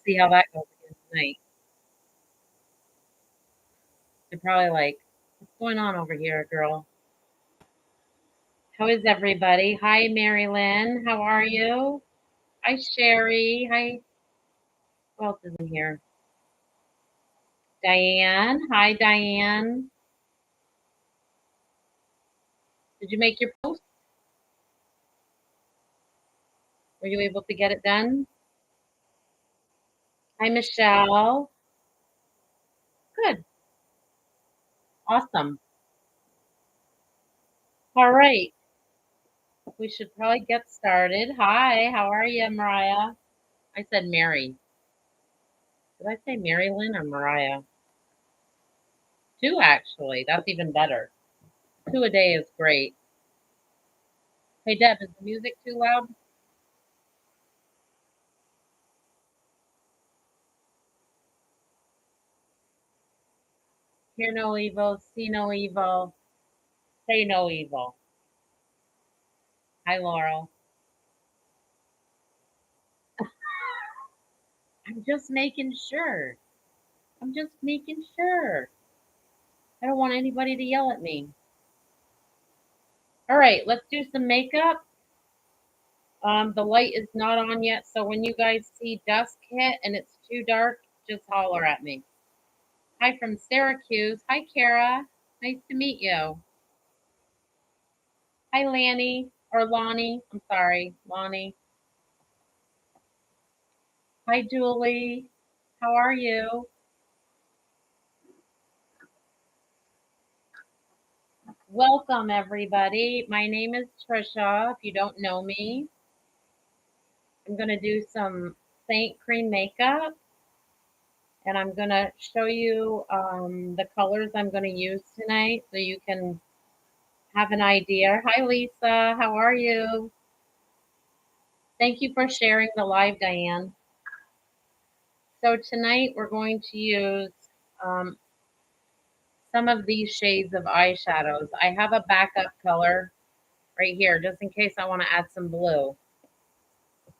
see how that goes again tonight. They're probably like, "What's going on over here, girl?" How is everybody? Hi, Mary Lynn. How are you? Hi, Sherry. Hi. Who else is in here? Diane. Hi, Diane. Did you make your post? Were you able to get it done? Hi, Michelle. Good. Awesome. All right. We should probably get started. Hi. How are you, Mariah? I said Mary. Did I say Mary Lynn or Mariah? Two, actually. That's even better. Two a day is great. Hey, Deb, is the music too loud? Hear no evil, see no evil, say no evil. Hi, Laurel. I'm just making sure. I'm just making sure. I don't want anybody to yell at me. All right, let's do some makeup. The light is not on yet, so when you guys see dusk hit and it's too dark, just holler at me. Hi from Syracuse. Hi, Kara. Nice to meet you. Hi, Lanny or Lonnie. I'm sorry, Lonnie. Hi, Julie. How are you? Welcome, everybody. My name is Trisha. If you don't know me, I'm going to do some Seint cream makeup and I'm going to show you the colors I'm going to use tonight so you can have an idea. Hi, Lisa. How are you? Thank you for sharing the live, Diane. So tonight we're going to use um, some of these shades of eyeshadows. I have a backup color right here just in case I want to add some blue.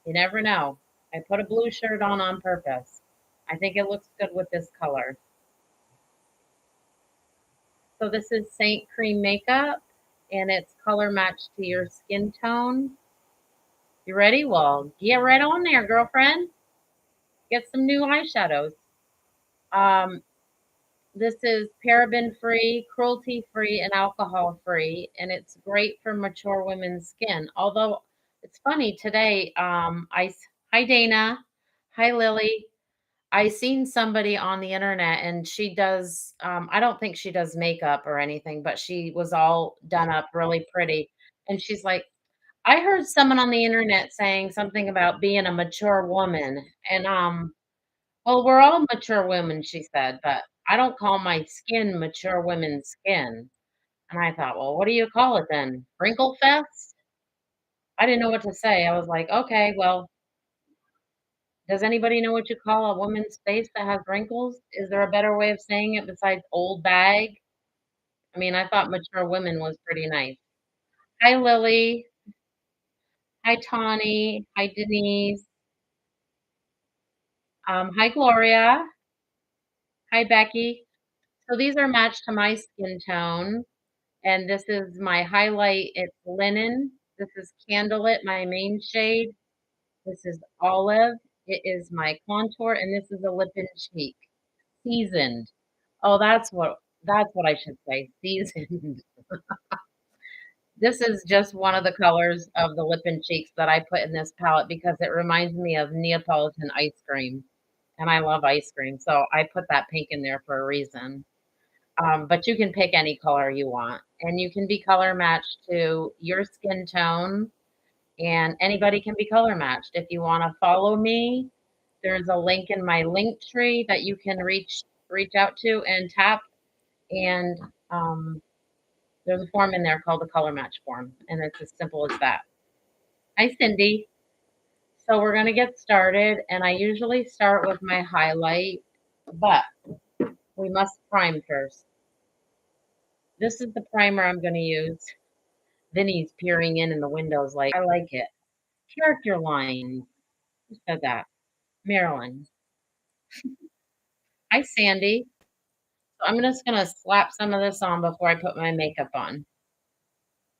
You never know. I put a blue shirt on purpose. I think it looks good with this color. So this is Seint Cream Makeup, and it's color matched to your skin tone. You ready? Well, get right on there, girlfriend. Get some new eyeshadows. Um, this is paraben free, cruelty free, and alcohol free, and it's great for mature women's skin. Although it's funny today, hi Dana, hi Lily. I seen somebody on the internet and she does I don't think she does makeup or anything, but she was all done up really pretty. And she's like, I heard someone on the internet saying something about being a mature woman. And well, we're all mature women, she said, but I don't call my skin mature women's skin. And I thought, well, what do you call it then? Wrinkle fest? I didn't know what to say. I was like, okay, well, does anybody know what you call a woman's face that has wrinkles? Is there a better way of saying it besides old bag? I mean, I thought mature women was pretty nice. Hi, Lily. Hi, Tawny. Hi, Denise. Hi, Gloria. Hi, Becky. So these are matched to my skin tone. And this is my highlight. It's linen. This is candlelit, my main shade. This is olive. It is my contour, and this is a lip and cheek. Seasoned. Oh, that's what I should say, seasoned. This is just one of the colors of the lip and cheeks that I put in this palette because it reminds me of Neapolitan ice cream, and I love ice cream, so I put that pink in there for a reason. But you can pick any color you want, and you can be color matched to your skin tone, and anybody can be color matched. If you wanna follow me, there's a link in my link tree that you can reach out to and tap, and, there's a form in there called the color match form, and it's as simple as that. Hi, Cindy. So we're gonna get started, and I usually start with my highlight, but we must prime first. This is the primer I'm gonna use. Vinny's peering in the windows like, I like it. Character line. Who said that? Marilyn. Hi, Sandy. So I'm just gonna slap some of this on before I put my makeup on.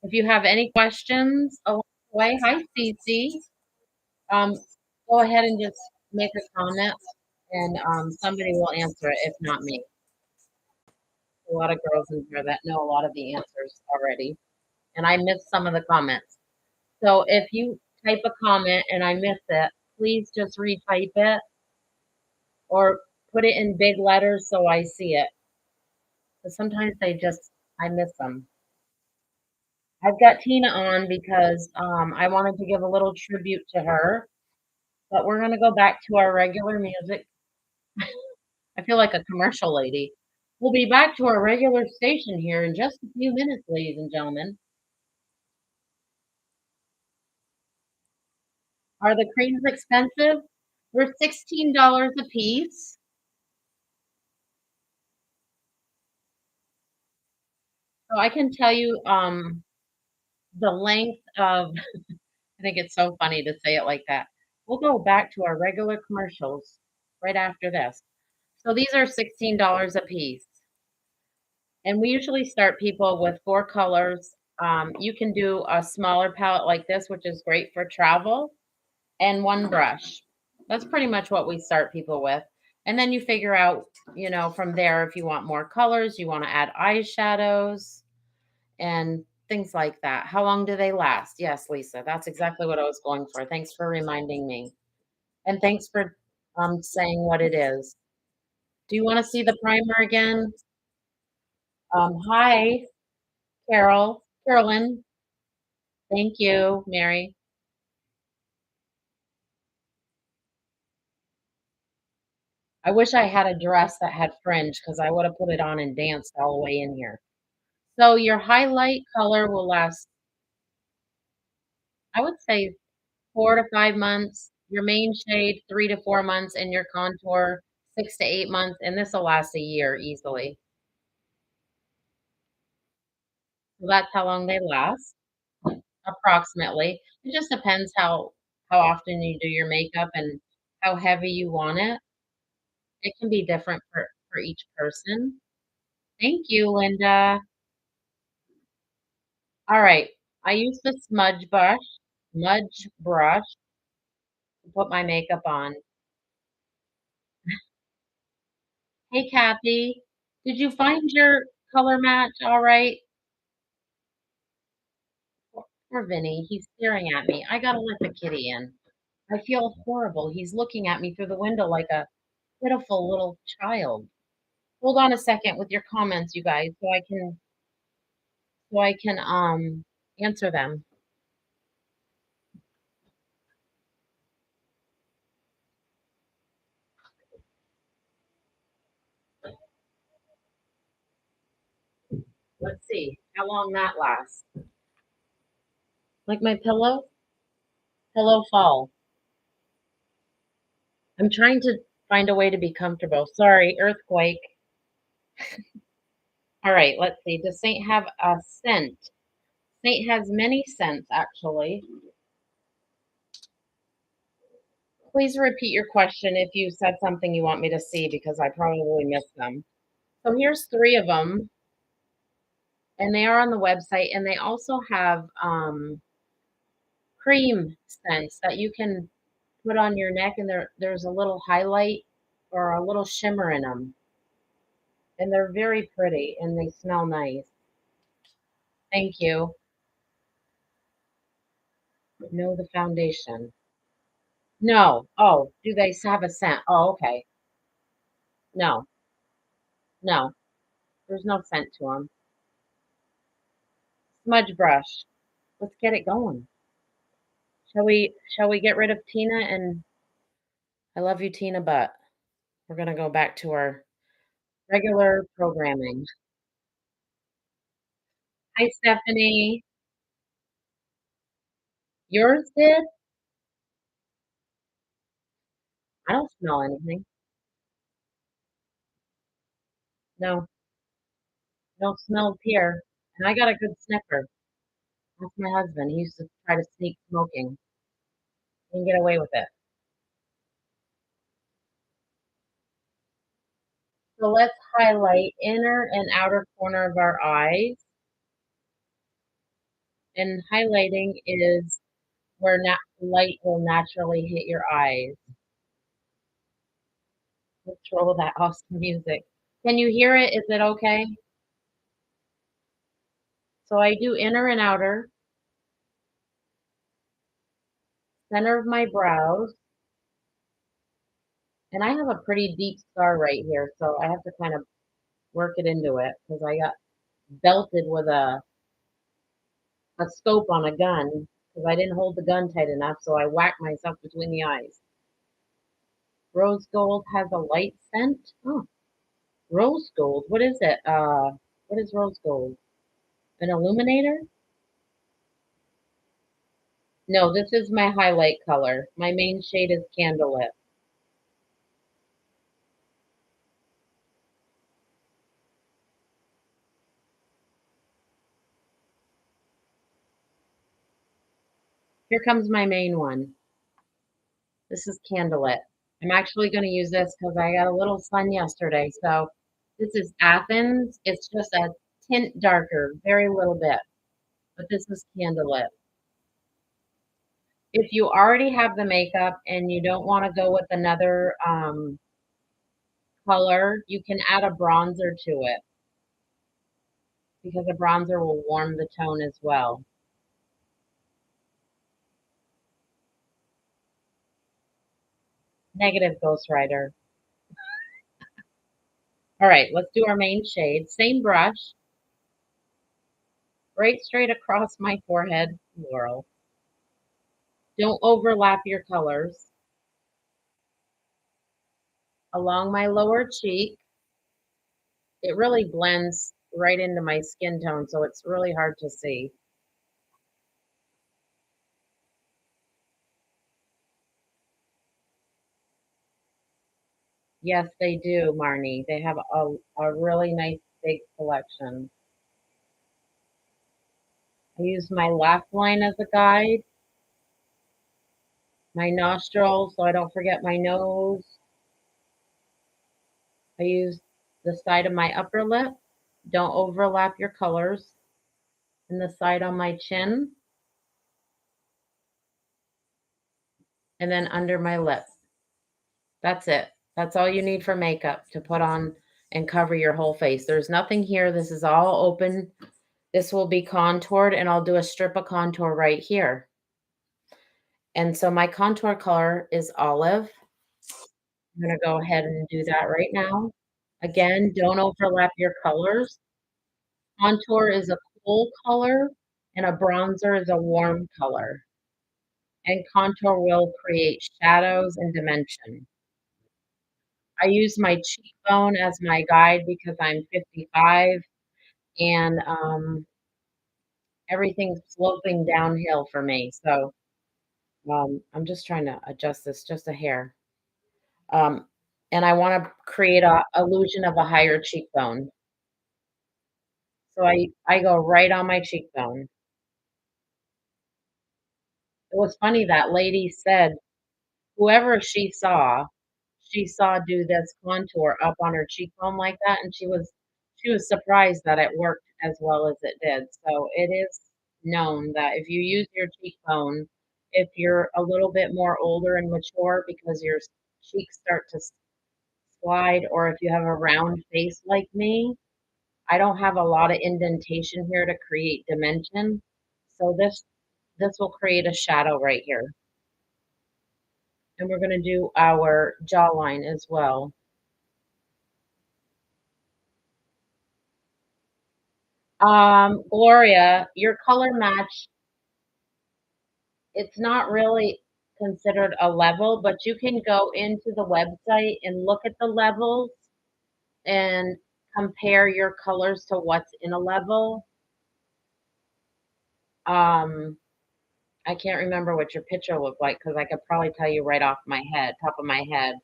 If you have any questions along the way, hi, Cece. Um, go ahead and just make a comment, and somebody will answer it, if not me. A lot of girls in here that know a lot of the answers already, and I missed some of the comments. So if you type a comment and I miss it, please just retype it or put it in big letters so I see it. Because sometimes I miss them. I've got Tina on because I wanted to give a little tribute to her, but we're going to go back to our regular music. I feel like a commercial lady. We'll be back to our regular station here in just a few minutes, ladies and gentlemen. Are the creams expensive? They're $16 a piece. So I can tell you the length of, I think it's so funny to say it like that. We'll go back to our regular commercials right after this. So these are $16 a piece. And we usually start people with 4 colors. You can do a smaller palette like this, which is great for travel, and 1 brush. That's pretty much what we start people with. And then you figure out, from there if you want more colors, you want to add eyeshadows and things like that. How long do they last? Yes, Lisa, that's exactly what I was going for. Thanks for reminding me. And thanks for saying what it is. Do you want to see the primer again? Hi, Carolyn. Thank you, Mary. I wish I had a dress that had fringe because I would have put it on and danced all the way in here. So your highlight color will last, I would say, 4 to 5 months, your main shade 3 to 4 months, and your contour 6 to 8 months, and this will last a year easily. So that's how long they last, approximately. It just depends how often you do your makeup and how heavy you want it. It can be different for each person. Thank you, Linda. All right. I use the smudge brush to put my makeup on. Hey, Kathy. Did you find your color match all right? Poor Vinny. He's staring at me. I gotta let the kitty in. I feel horrible. He's looking at me through the window like a pitiful little child. Hold on a second with your comments, you guys, so I can answer them. Let's see how long that lasts. Like my pillow fall. I'm trying to find a way to be comfortable. Sorry, earthquake. All right, let's see. Does Saint have a scent? Saint has many scents, actually. Please repeat your question if you said something you want me to see because I probably missed them. So here's 3 of them, and they are on the website, and they also have cream scents that you can put on your neck, and there's a little highlight or a little shimmer in them, and they're very pretty and they smell nice. Thank you. Know the foundation. No. Oh, do they have a scent? Oh, okay. No, no, there's no scent to them. Smudge brush. Let's get it going. Shall we get rid of Tina and I love you, Tina, but we're gonna go back to our regular programming. Hi, Stephanie. Yours did? I don't smell anything. No, no smells here. And I got a good sniffer. That's my husband. He used to try to sneak smoking and get away with it. So let's highlight inner and outer corner of our eyes. And highlighting is where light will naturally hit your eyes. Let's roll that awesome music. Can you hear it? Is it okay? So I do inner and outer, center of my brows, and I have a pretty deep scar right here, so I have to kind of work it into it because I got belted with a scope on a gun because I didn't hold the gun tight enough, so I whacked myself between the eyes. Rose gold has a light scent. Oh, rose gold. What is it? What is rose gold? An illuminator? No, this is my highlight color. My main shade is candlelit. Here comes my main one. This is candlelit. I'm actually going to use this because I got a little sun yesterday. So this is Athens. It's just a tint darker, very little bit, but this is candlelit. If you already have the makeup and you don't want to go with another color, you can add a bronzer to it because a bronzer will warm the tone as well. Negative Ghost Rider. All right, let's do our main shade. Same brush, right straight across my forehead, Laurel. Don't overlap your colors. Along my lower cheek, it really blends right into my skin tone, so it's really hard to see. Yes, they do, Marnie. They have a really nice big collection. I use my laugh line as a guide, my nostrils, so I don't forget my nose. I use the side of my upper lip. Don't overlap your colors. And the side on my chin, and then under my lip. That's it. That's all you need for makeup to put on and cover your whole face. There's nothing here. This is all open. This will be contoured, and I'll do a strip of contour right here. And so my contour color is olive. I'm going to go ahead and do that right now. Again, don't overlap your colors. Contour is a cool color, and a bronzer is a warm color. And contour will create shadows and dimension. I use my cheekbone as my guide because I'm 55 and everything's sloping downhill for me. So I'm just trying to adjust this just a hair. Um, and I want to create a illusion of a higher cheekbone. So I go right on my cheekbone. It was funny that lady said whoever she saw do this contour up on her cheekbone like that, and she was surprised that it worked as well as it did. So it is known that if you use your cheekbone, if you're a little bit more older and mature because your cheeks start to slide, or if you have a round face like me, I don't have a lot of indentation here to create dimension. So this will create a shadow right here. And we're gonna do our jawline as well. Gloria, your color match, it's not really considered a level, but you can go into the website and look at the levels and compare your colors to what's in a level. Um, I can't remember what your picture looked like because I could probably tell you right off my head, top of my head.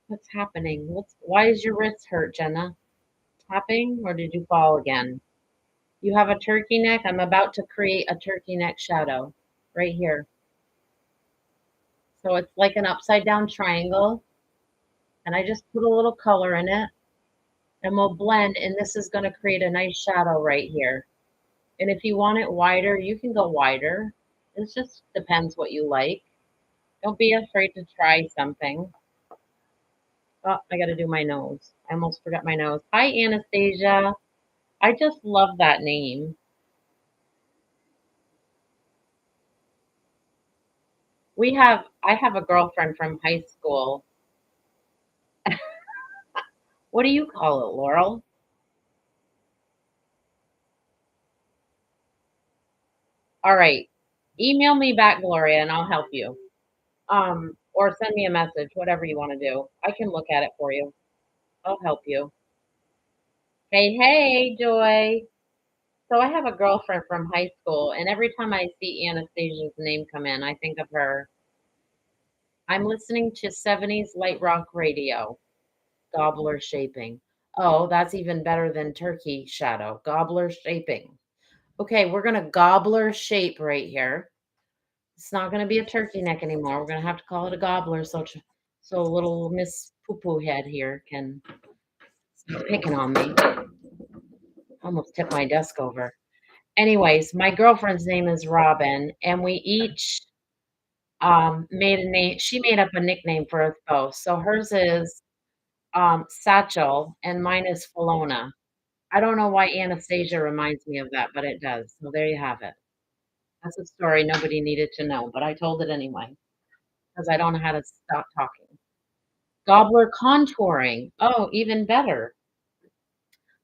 What's happening? Why is your wrist hurt, Jenna? Tapping or did you fall again? You have a turkey neck. I'm about to create a turkey neck shadow right here. So it's like an upside down triangle, and I just put a little color in it, and we'll blend, and this is gonna create a nice shadow right here. And if you want it wider, you can go wider. It just depends what you like. Don't be afraid to try something. Oh, I gotta do my nose. I almost forgot my nose. Hi, Anastasia. I just love that name. I have a girlfriend from high school. What do you call it, Laurel? All right. Email me back, Gloria, and I'll help you. Or send me a message, whatever you want to do. I can look at it for you. I'll help you. Hey, hey, Joy. So I have a girlfriend from high school, and every time I see Anastasia's name come in, I think of her. I'm listening to 70s light rock radio, gobbler shaping. Oh, that's even better than turkey shadow, gobbler shaping. Okay, we're gonna gobbler shape right here. It's not gonna be a turkey neck anymore. We're gonna have to call it a gobbler so little Miss Poo Poo Head here can stop picking on me. Almost tipped my desk over. Anyways, my girlfriend's name is Robin, and we each made a name. She made up a nickname for us both. So hers is Satchel, and mine is Falona. I don't know why Anastasia reminds me of that, but it does. So there you have it. That's a story nobody needed to know, but I told it anyway because I don't know how to stop talking. Gobbler contouring. Oh, even better.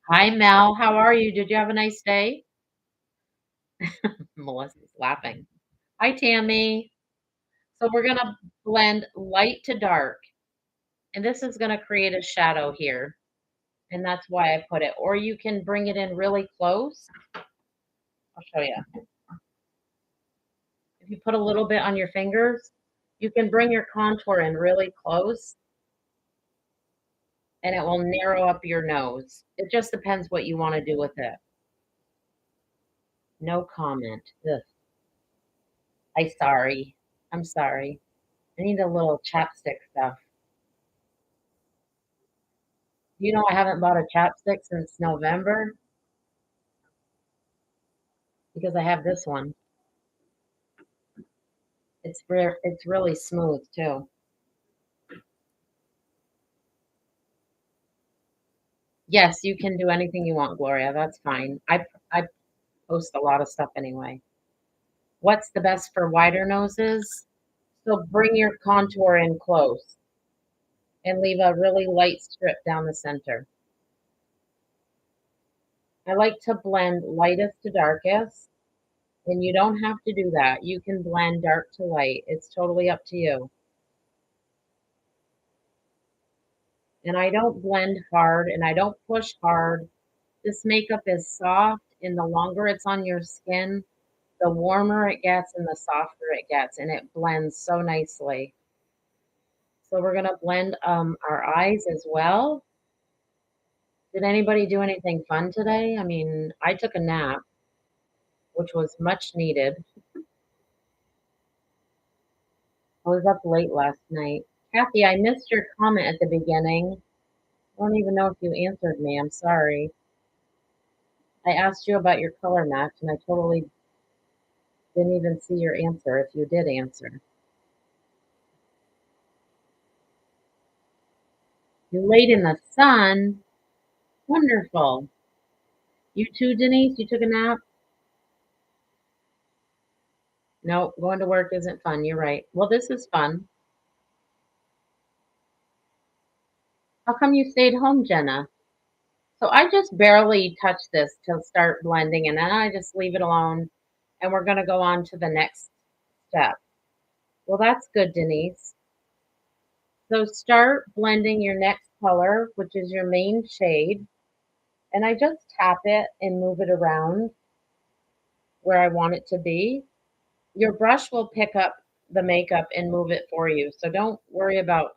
Hi, Mel. How are you? Did you have a nice day? Melissa's laughing. Hi, Tammy. So we're gonna blend light to dark, and this is gonna create a shadow here, and that's why I put it. Or you can bring it in really close. I'll show you. If you put a little bit on your fingers, you can bring your contour in really close, and it will narrow up your nose. It just depends what you wanna do with it. No comment. Ugh, sorry. I'm sorry. I need a little chapstick stuff. You know I haven't bought a chapstick since November because I have this one. It's rare. It's really smooth too. Yes, you can do anything you want, Gloria. That's fine. I post a lot of stuff anyway. What's the best for wider noses? So bring your contour in close and leave a really light strip down the center. I like to blend lightest to darkest, and you don't have to do that. You can blend dark to light. It's totally up to you. And I don't blend hard and I don't push hard. This makeup is soft, and the longer it's on your skin, the warmer it gets and the softer it gets, and it blends so nicely. So we're gonna blend our eyes as well. Did anybody do anything fun today? I mean, I took a nap, which was much needed. I was up late last night. Kathy, I missed your comment at the beginning. I don't even know if you answered me. I'm sorry. I asked you about your color match, and I totally didn't even see your answer if you did answer. You laid in the sun. Wonderful. You too, Denise? You took a nap? No, going to work isn't fun. You're right. Well, this is fun. How come you stayed home, Jenna? So I just barely touch this to start blending, and then I just leave it alone, and we're going to go on to the next step. Well, that's good, Denise. So start blending your next color, which is your main shade, and I just tap it and move it around where I want it to be. Your brush will pick up the makeup and move it for you. So don't worry about,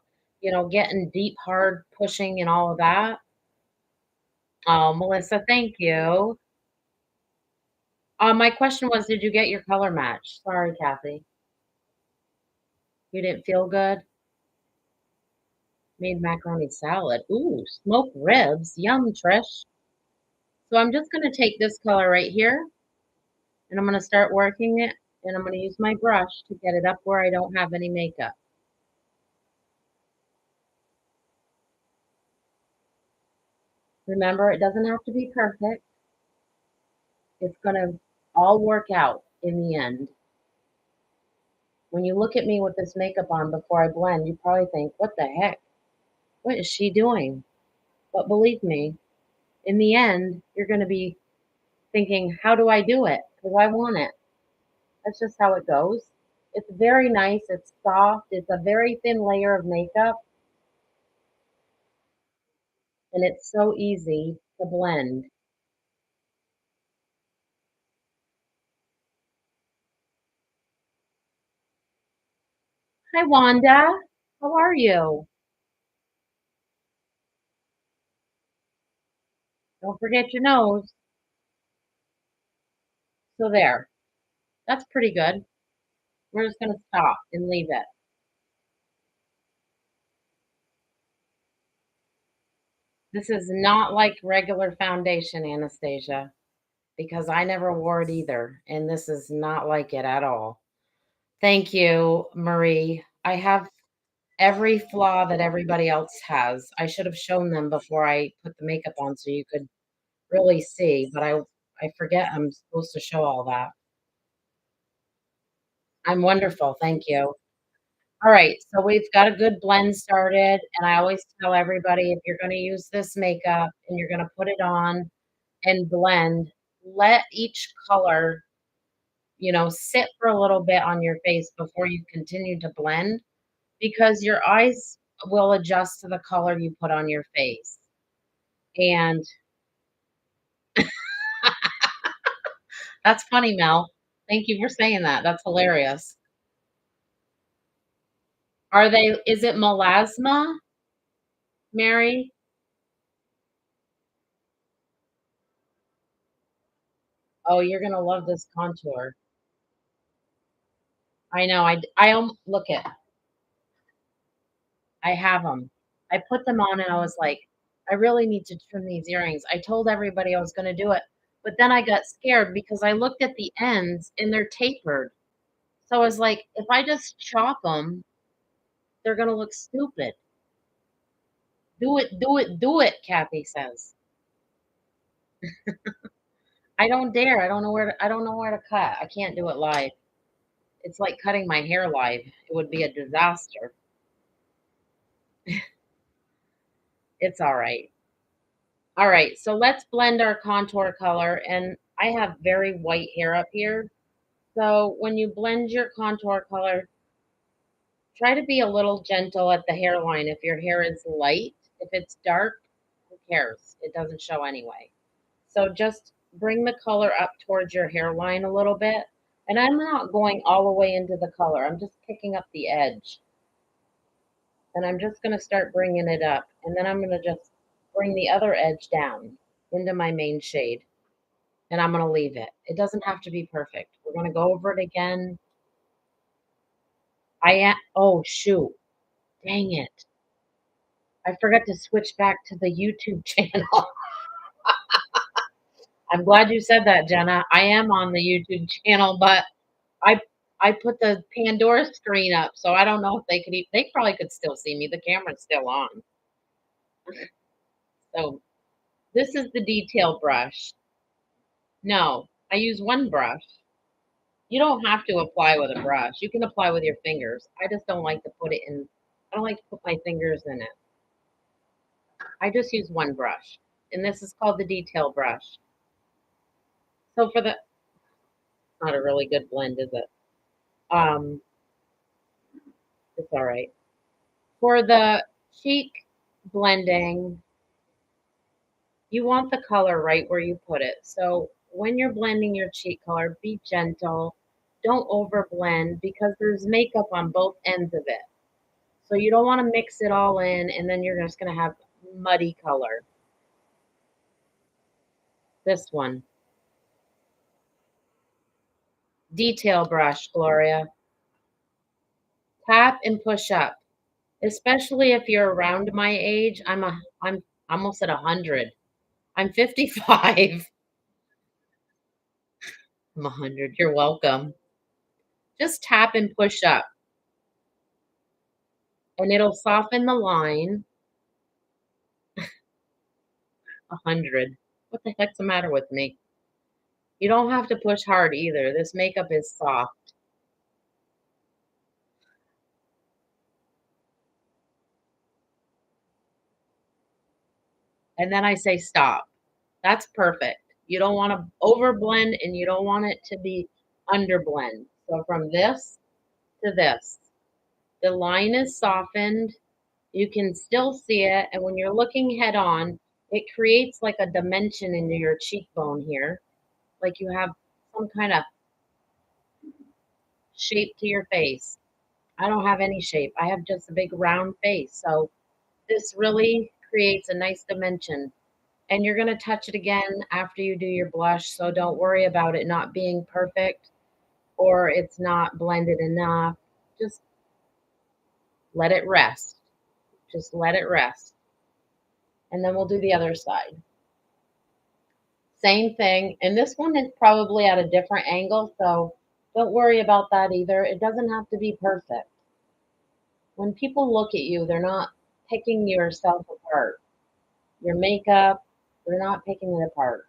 getting deep, hard pushing and all of that. Oh, Melissa, thank you. My question was, did you get your color match? Sorry, Kathy. You didn't feel good? Made macaroni salad. Ooh, smoked ribs. Yum, Trish. So I'm just gonna take this color right here, and I'm gonna start working it, and I'm gonna use my brush to get it up where I don't have any makeup. Remember, it doesn't have to be perfect. It's gonna all work out in the end. When you look at me with this makeup on before I blend, you probably think, "What the heck? What is she doing?" But believe me, in the end, you're gonna be thinking, "How do I do it? Because I want it." That's just how it goes. It's very nice, it's soft, it's a very thin layer of makeup, and it's so easy to blend. Hi, Wanda. How are you? Don't forget your nose. So there. That's pretty good. We're just gonna stop and leave it. This is not like regular foundation, Anastasia, because I never wore it either, and this is not like it at all. Thank you, Marie. I have every flaw that everybody else has. I should have shown them before I put the makeup on so you could really see, but I forget I'm supposed to show all that. I'm wonderful, thank you. All right, so we've got a good blend started, and I always tell everybody if you're gonna use this makeup and you're gonna put it on and blend, let each color, sit for a little bit on your face before you continue to blend because your eyes will adjust to the color you put on your face. And that's funny, Mel. Thank you for saying that. That's hilarious. Is it melasma, Mary? Oh, you're gonna love this contour. I know. Look it. I have them. I put them on and I was like, I really need to trim these earrings. I told everybody I was gonna do it, but then I got scared because I looked at the ends and they're tapered. So I was like, if I just chop them, they're gonna look stupid. Do it, do it, do it, Kathy says. I don't dare. I don't know where to cut. I can't do it live. It's like cutting my hair live. It would be a disaster. It's all right. All right, so let's blend our contour color, and I have very white hair up here. So when you blend your contour color, try to be a little gentle at the hairline if your hair is light. If it's dark, who cares? It doesn't show anyway. So just bring the color up towards your hairline a little bit. And I'm not going all the way into the color. I'm just picking up the edge. And I'm just going to start bringing it up. And then I'm going to just bring the other edge down into my main shade. And I'm going to leave it. It doesn't have to be perfect. We're going to go over it again. Oh, shoot. Dang it. I forgot to switch back to the YouTube channel. I'm glad you said that, Jenna. I am on the YouTube channel, but I I put the Pandora screen up, so I don't know if they probably could still see me. The camera's still on. So this is the detail brush. No, I use one brush. You don't have to apply with a brush. You can apply with your fingers. I just don't like to put it in. I don't like to put my fingers in it. I just use one brush, and this is called the detail brush. So for the, not a really good blend, is it? Um, it's all right. For the cheek blending, you want the color right where you put it. So when you're blending your cheek color, be gentle. Don't over blend because there's makeup on both ends of it. So you don't want to mix it all in and then you're just going to have muddy color. This one. Detail brush, Gloria. Tap and push up, especially if you're around my age. I'm almost at 100. I'm 55. I'm 100. You're welcome. Just tap and push up, and it'll soften the line. 100. What the heck's the matter with me? You don't have to push hard either. This makeup is soft. And then I say stop. That's perfect. You don't wanna overblend and you don't want it to be underblend. So from this to this, the line is softened. You can still see it, and when you're looking head on, it creates like a dimension into your cheekbone here, like you have some kinda shape to your face. I don't have any shape. I have just a big round face, so this really creates a nice dimension. And you're gonna touch it again after you do your blush, so don't worry about it not being perfect or it's not blended enough. Just let it rest. Just let it rest. And then we'll do the other side. Same thing, and this one is probably at a different angle, so don't worry about that either. It doesn't have to be perfect. When people look at you, they're not picking yourself apart. Your makeup, they're not picking it apart.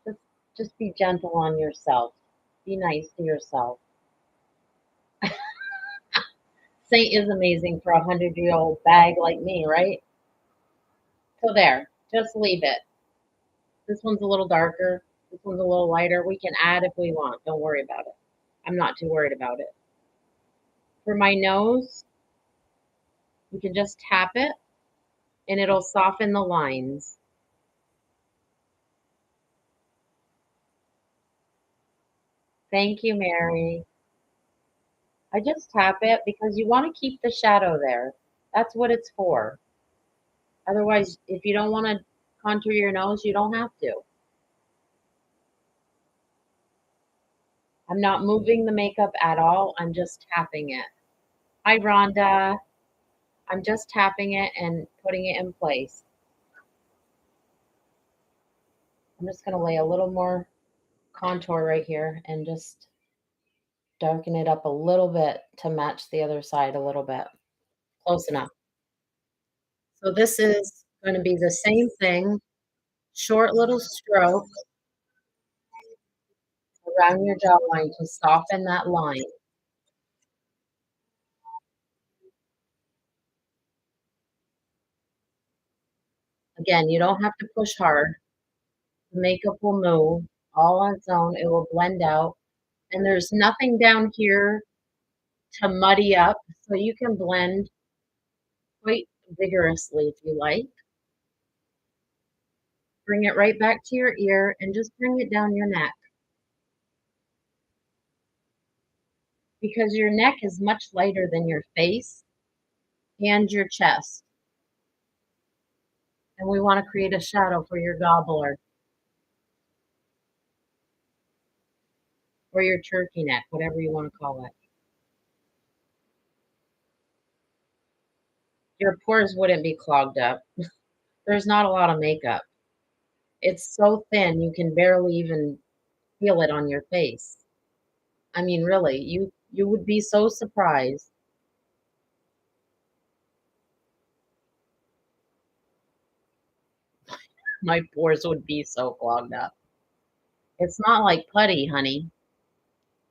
Just just be gentle on yourself. Be nice to yourself. Saint is amazing for a 100-year-old bag like me, right? So there, just leave it. This one's a little darker. This one's a little lighter. We can add if we want. Don't worry about it. I'm not too worried about it. For my nose, you can just tap it and it'll soften the lines. Thank you, Mary. I just tap it because you want to keep the shadow there. That's what it's for. Otherwise, if you don't want to contour your nose, you don't have to. I'm not moving the makeup at all. I'm just tapping it. Hi, Rhonda. I'm just tapping it and putting it in place. I'm just going to lay a little more contour right here and just darken it up a little bit to match the other side a little bit. Close enough. So this is going to be the same thing, short little stroke around your jawline to soften that line. Again, you don't have to push hard. The makeup will move all on its own. It will blend out. And there's nothing down here to muddy up, so you can blend quite vigorously if you like. Bring it right back to your ear and just bring it down your neck because your neck is much lighter than your face and your chest. And we want to create a shadow for your gobbler or your turkey neck, whatever you want to call it. Your pores wouldn't be clogged up. There's not a lot of makeup. It's so thin you can barely even feel it on your face. I mean, really, you would be so surprised. My pores would be so clogged up. It's not like putty, honey.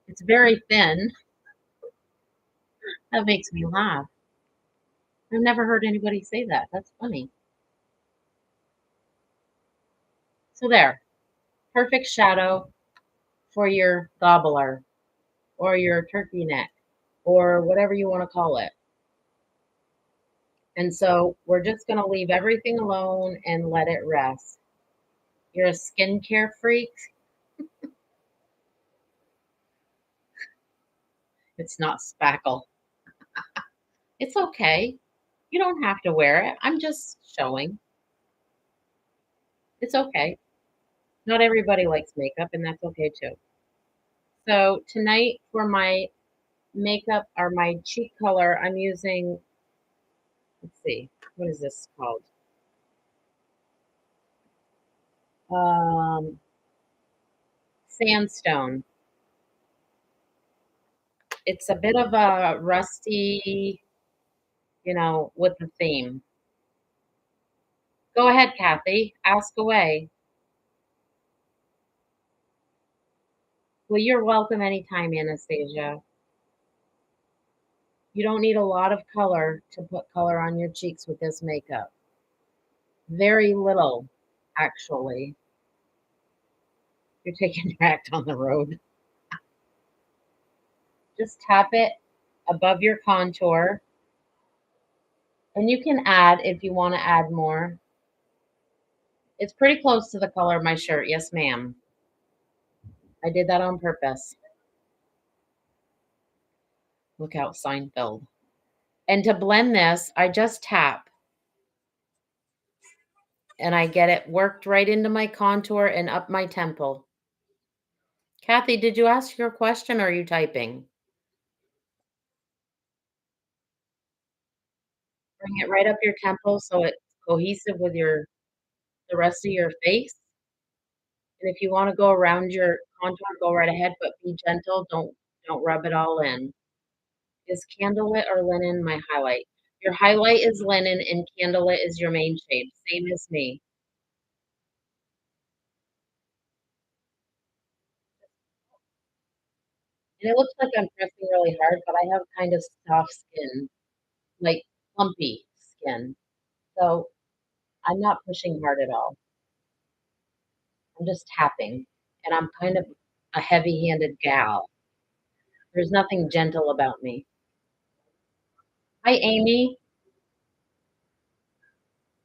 It's very thin. That makes me laugh. I've never heard anybody say that. That's funny. So there, perfect shadow for your gobbler or your turkey neck or whatever you want to call it. And so we're just going to leave everything alone and let it rest. You're a skincare freak. It's not spackle. It's okay. You don't have to wear it. I'm just showing. It's okay. Not everybody likes makeup, and that's okay too. So tonight for my makeup or my cheek color, I'm using, let's see, what is this called? Um, Sandstone. It's a bit of a rusty, with the theme. Go ahead, Kathy. Ask away. Well, you're welcome anytime, Anastasia. You don't need a lot of color to put color on your cheeks with this makeup. Very little, actually. You're taking your act on the road. Just tap it above your contour. And you can add if you want to add more. It's pretty close to the color of my shirt. Yes, ma'am. I did that on purpose. Look out, Seinfeld. And to blend this, I just tap and I get it worked right into my contour and up my temple. Kathy, did you ask your question or are you typing? Bring it right up your temple so it's cohesive with the rest of your face. And if you want to go around your contour, go right ahead, but be gentle. Don't rub it all in. Is candlelit or linen my highlight? Your highlight is linen and candlelit is your main shade, same as me. And it looks like I'm pressing really hard, but I have kind of soft skin, like plumpy skin. So I'm not pushing hard at all. I'm just tapping. And I'm kind of a heavy-handed gal. There's nothing gentle about me. Hi, Amy.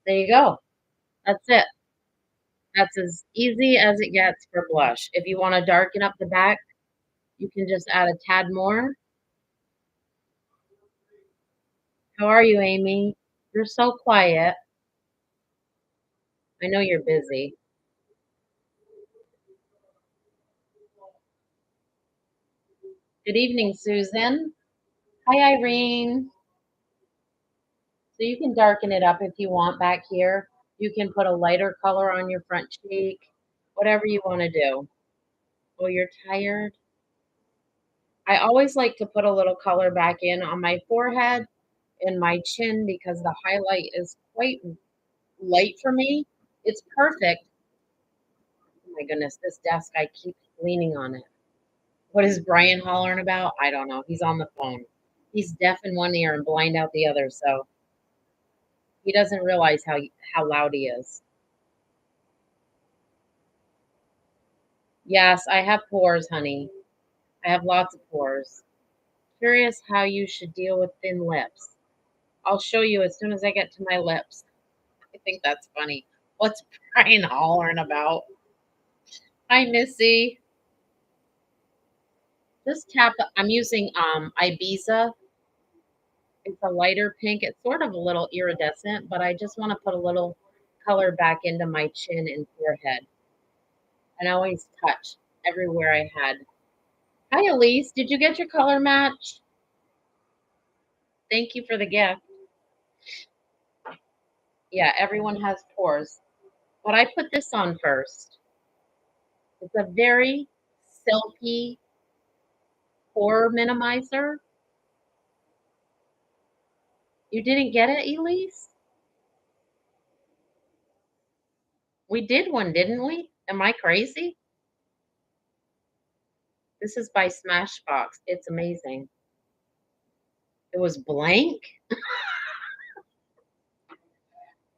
There you go. That's it. That's as easy as it gets for blush. If you want to darken up the back, you can just add a tad more. How are you, Amy? You're so quiet. I know you're busy. Good evening, Susan. Hi, Irene. So you can darken it up if you want back here. You can put a lighter color on your front cheek, whatever you want to do. Oh, you're tired? I always like to put a little color back in on my forehead and my chin because the highlight is quite light for me. It's perfect. Oh my goodness, this desk, I keep leaning on it. What is Brian hollering about? I don't know. He's on the phone. He's deaf in one ear and blind out the other, so he doesn't realize how loud he is. Yes, I have pores, honey. I have lots of pores. Curious how you should deal with thin lips. I'll show you as soon as I get to my lips. I think that's funny. What's Brian hollering about? Hi, Missy. Just tap. I'm using Ibiza. It's a lighter pink. It's sort of a little iridescent, but I just want to put a little color back into my chin and forehead. And I always touch everywhere I had. Hi, Elise. Did you get your color match? Thank you for the gift. Yeah, everyone has pores. But I put this on first. It's a very silky pore minimizer. You didn't get it, Elise? We did one, didn't we? Am I crazy? This is by Smashbox. It's amazing. It was blank?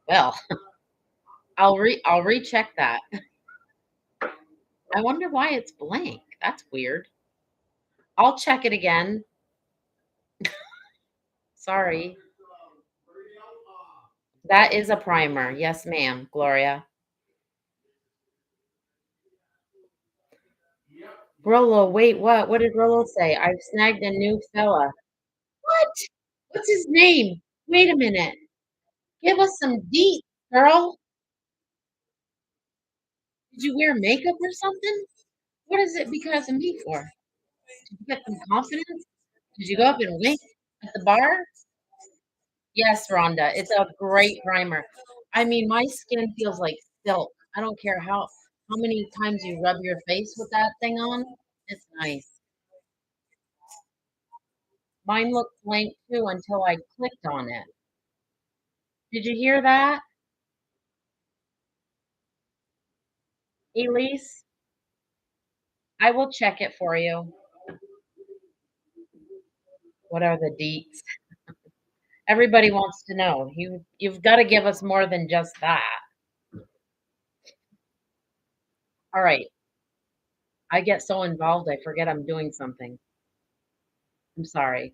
Well, I'll recheck that. I wonder why it's blank. That's weird. I'll check it again. Sorry. That is a primer. Yes, ma'am, Gloria. Rolo, wait, what? What did Rolo say? I've snagged a new fella. What? What's his name? Wait a minute. Give us some deets, girl. Did you wear makeup or something? What is it because of me for? Did you get some confidence? Did you go up and wait at the bar? Yes, Rhonda, it's a great primer. I mean, my skin feels like silk. I don't care how many times you rub your face with that thing on. It's nice. Mine looked blank too until I clicked on it. Did you hear that, Elise? I will check it for you. What are the deets? Everybody wants to know. You've got to give us more than just that. All right. I get so involved, I forget I'm doing something. I'm sorry.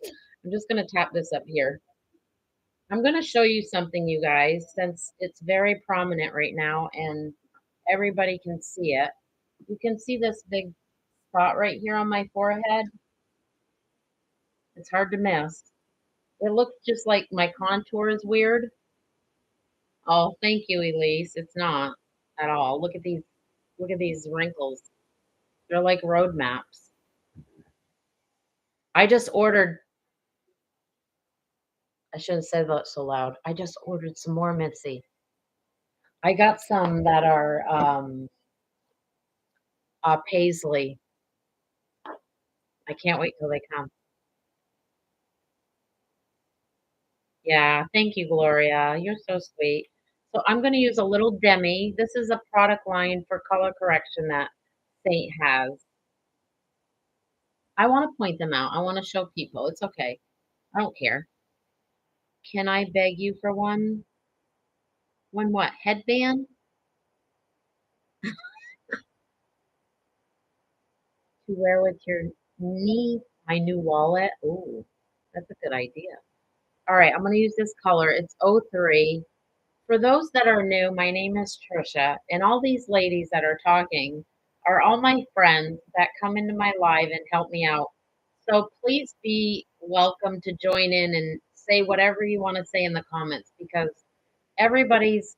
I'm just going to tap this up here. I'm going to show you something, you guys, since it's very prominent right now and everybody can see it. You can see this big spot right here on my forehead. It's hard to miss. It looks just like my contour is weird. Oh, thank you, Elise. It's not at all. Look at these wrinkles. They're like road maps. I just ordered, I shouldn't say that so loud. I just ordered some more Mitzi. I got some that are paisley. I can't wait till they come. Yeah, thank you, Gloria. You're so sweet. So I'm going to use a little demi. This is a product line for color correction that Seint has. I want to point them out. I want to show people. It's okay. I don't care. Can I beg you for one? One what? Headband to wear with your knee? My new wallet. Ooh, that's a good idea. All right, I'm going to use this color. It's 03. For those that are new, my name is Trisha, and all these ladies that are talking are all my friends that come into my live and help me out. So please be welcome to join in and say whatever you want to say in the comments because everybody's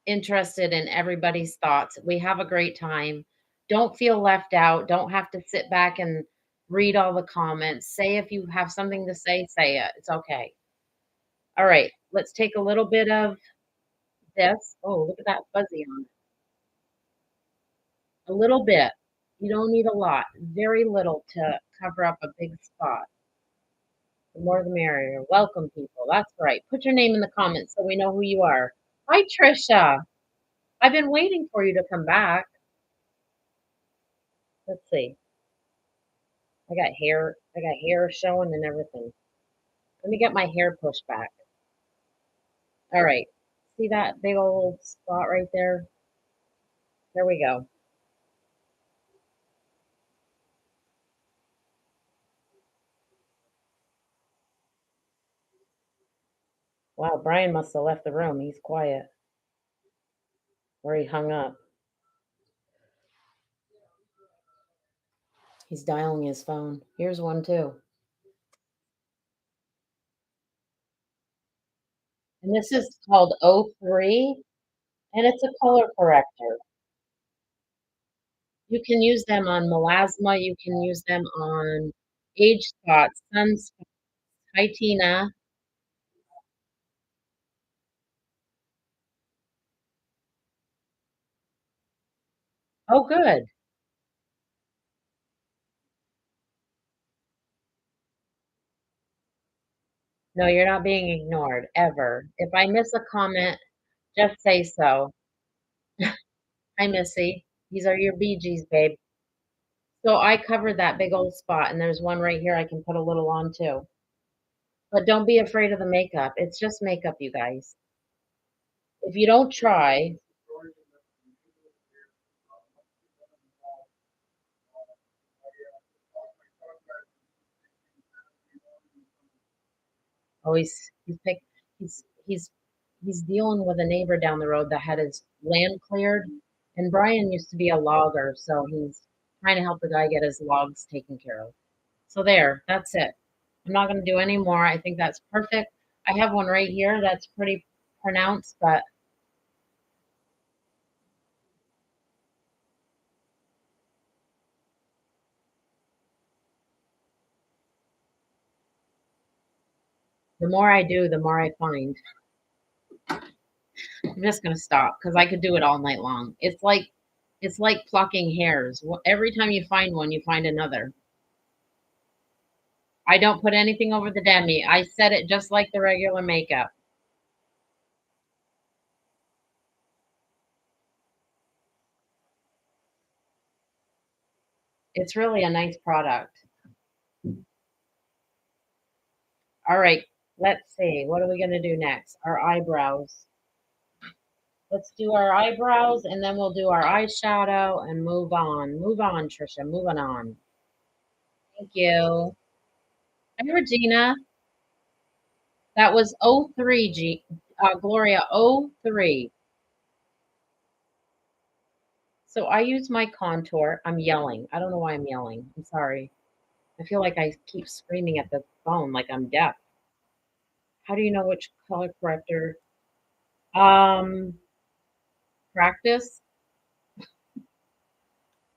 interested in everybody's thoughts. We have a great time. Don't feel left out. Don't have to sit back and read all the comments. Say if you have something to say it. It's okay. All right, let's take a little bit of this. Oh, look at that fuzzy on it. A little bit. You don't need a lot. Very little to cover up a big spot. The more the merrier. Welcome, people. That's right. Put your name in the comments so we know who you are. Hi, Trisha. I've been waiting for you to come back. Let's see. I got hair. I got hair showing and everything. Let me get my hair pushed back. All right. See that big old spot right there? There we go. Wow, Brian must have left the room. He's quiet. Or he hung up. He's dialing his phone. Here's one too. And this is called O3, and it's a color corrector. You can use them on melasma, you can use them on age spots, sunspots. Hi, Tina. Oh, good. No, you're not being ignored, ever. If I miss a comment, just say so. Hi, Missy. These are your Bee Gees, babe. So I covered that big old spot, and there's one right here I can put a little on too. But don't be afraid of the makeup. It's just makeup, you guys. If you don't try, oh, he's he's he's dealing with a neighbor down the road that had his land cleared. And Brian used to be a logger, so he's trying to help the guy get his logs taken care of. So there, that's it. I'm not going to do any more. I think that's perfect. I have one right here that's pretty pronounced, but The more I do, the more I find. I'm just gonna stop because I could do it all night long. It's like plucking hairs. Every time you find one, you find another. I don't put anything over the demi. I set it just like the regular makeup. It's really a nice product. All right, let's see. What are we gonna do next? Our eyebrows. Let's do our eyebrows and then we'll do our eyeshadow and move on. Move on, Trisha. Moving on. Thank you. Hi, Regina. That was '03, Gloria, '03. So I use my contour. I'm yelling. I don't know why I'm yelling. I'm sorry. I feel like I keep screaming at the phone like I'm deaf. How do you know which color corrector? Um, Practice.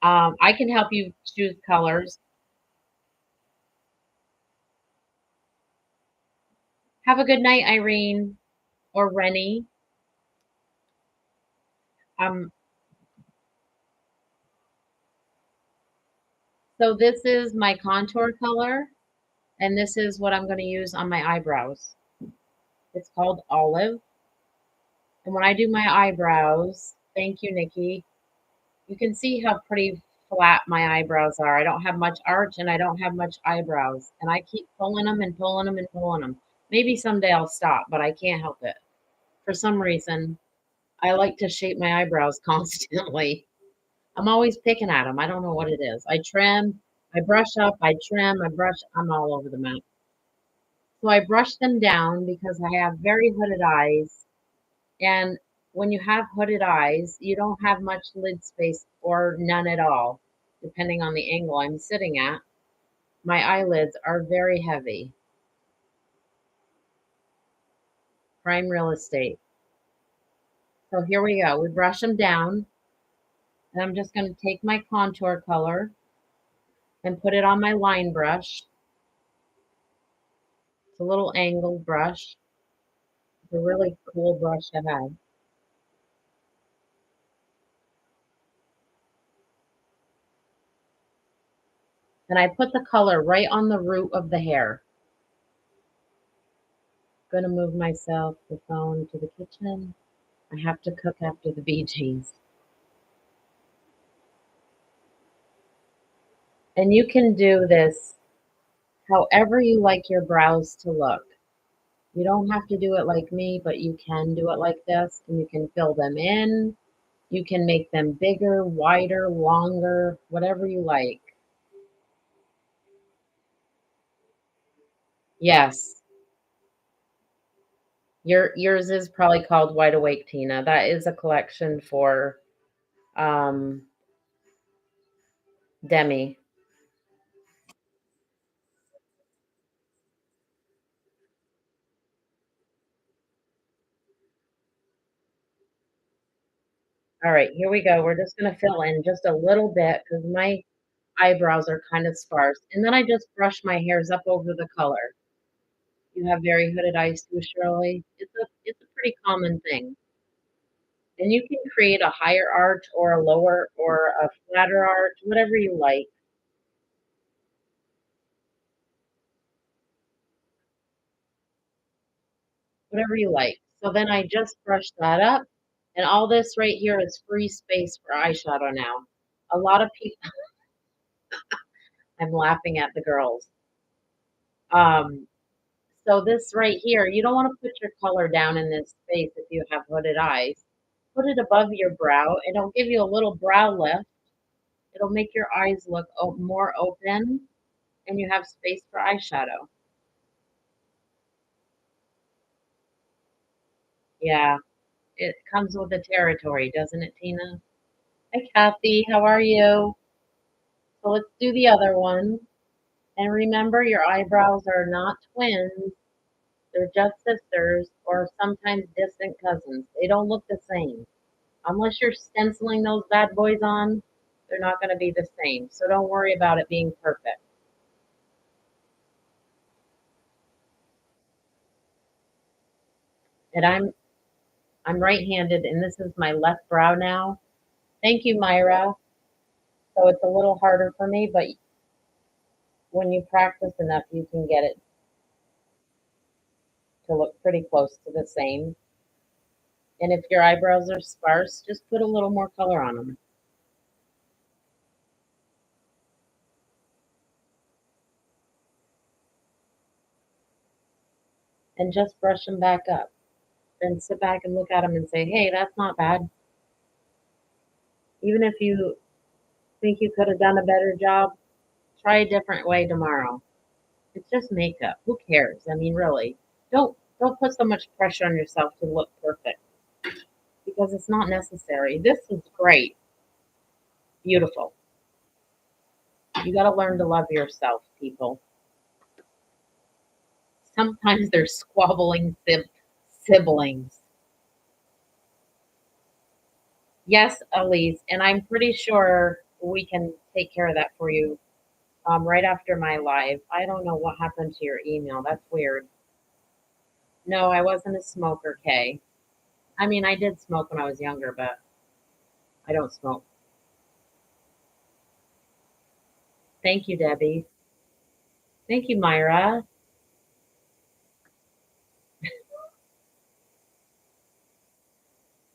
I can help you choose colors. Have a good night, Irene or Rennie. Um, so this is my contour color, and this is what I'm going to use on my eyebrows. It's called Olive. And when I do my eyebrows, thank you, Nikki. You can see how pretty flat my eyebrows are. I don't have much arch and I don't have much eyebrows. And I keep pulling them and pulling them and pulling them. Maybe someday I'll stop, but I can't help it. For some reason, I like to shape my eyebrows constantly. I'm always picking at them. I don't know what it is. I trim, I brush up, I trim, I brush. I'm all over the map. So I brush them down because I have very hooded eyes. And when you have hooded eyes, you don't have much lid space or none at all, depending on the angle I'm sitting at. My eyelids are very heavy. Prime real estate. So here we go. We brush them down, and I'm just going to take my contour color and put it on my line brush. It's a little angled brush. It's a really cool brush to have. And I put the color right on the root of the hair. Gonna move myself, the phone to the kitchen. I have to cook after the BGs. And you can do this however you like your brows to look. You don't have to do it like me, but you can do it like this, and you can fill them in. You can make them bigger, wider, longer, whatever you like. Yes, yours is probably called Wide Awake, Tina. That is a collection for um, Demi. All right, here we go. We're just gonna fill in just a little bit because my eyebrows are kind of sparse, and then I just brush my hairs up over the color. You have very hooded eyes too, Shirley. It's a pretty common thing. And you can create a higher arch or a lower or a flatter arch, whatever you like, whatever you like. So then I just brush that up, and all this right here is free space for eyeshadow now. A lot of people, I'm laughing at the girls. Um, so this right here, you don't want to put your color down in this space if you have hooded eyes. Put it above your brow. It'll give you a little brow lift. It'll make your eyes look more open, and you have space for eyeshadow. Yeah, it comes with the territory, doesn't it, Tina? Hi, Kathy. How are you? So let's do the other one. And remember, your eyebrows are not twins. They're just sisters or sometimes distant cousins. They don't look the same. Unless you're stenciling those bad boys on, they're not going to be the same. So don't worry about it being perfect. And I'm right-handed, and this is my left brow now. Thank you, Myra. So it's a little harder for me, but when you practice enough, you can get it to look pretty close to the same. And if your eyebrows are sparse, just put a little more color on them and just brush them back up. Then sit back and look at them and say, hey, that's not bad. Even if you think you could have done a better job, try a different way tomorrow. It's just makeup. Who cares? I mean, really, don't put so much pressure on yourself to look perfect because it's not necessary. This is great, beautiful. You got to learn to love yourself, people. Sometimes they're squabbling siblings. Yes, Elise, and I'm pretty sure we can take care of that for you right after my live. I don't know what happened to your email. That's weird. No, I wasn't a smoker, Kay. I mean, I did smoke when I was younger, but I don't smoke. Thank you, Debbie. Thank you, Myra.